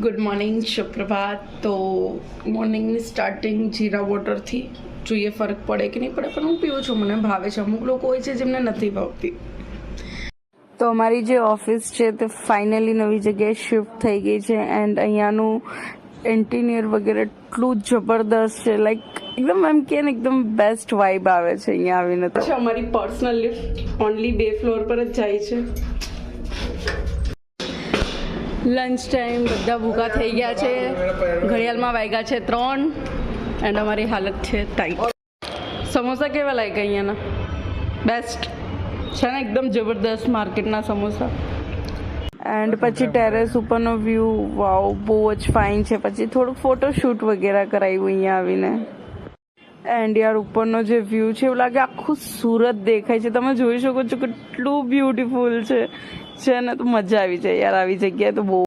Good morning, સુપ્રભાત. તો મોર્નિંગની starting જીરા વોટરથી જોઈએ ફરક પડે કે નહીં પડે, પણ હું પીવું છું, મને ભાવે છે. અમુક લોકો હોય છે જેમને નથી ભાવતી. તો અમારી જે ઓફિસ છે તે ફાઇનલી નવી જગ્યાએ શિફ્ટ થઈ ગઈ છે એન્ડ અહીંયાનું ઇન્ટિરિયર વગેરે એટલું જબરદસ્ત છે. લાઈક એકદમ એમ કે ને એકદમ બેસ્ટ વાઇબ આવે છે અહીંયા આવીને. તો અમારી પર્સનલ લિફ્ટ ઓનલી 2 ફ્લોર પર જ જાય છે. લંચ ટાઈમ, બધા ભૂખા થઈ ગયા છે. ઘડિયાળમાં વાગ્યા છે 3 એન્ડ અમારી હાલત છે ટાઈટ. સમોસા કેવા લાગ્યા અહીંયાના? બેસ્ટ છે ને, એકદમ જબરદસ્ત માર્કેટના સમોસા. એન્ડ પછી ટેરેસ ઉપરનો વ્યૂ, વાવ, બહુ જ ફાઇન છે. પછી થોડુંક ફોટોશૂટ વગેરે કરાવ્યું અહીંયા આવીને. એન્ડ યાર ઉપરનો જે વ્યૂ છે એવું લાગે આખું સુરત દેખાય છે. તમે જોઈ શકો છો કેટલું બ્યુટીફુલ છે ને. તો મજા આવી જાય યાર આવી જગ્યાએ તો બહુ.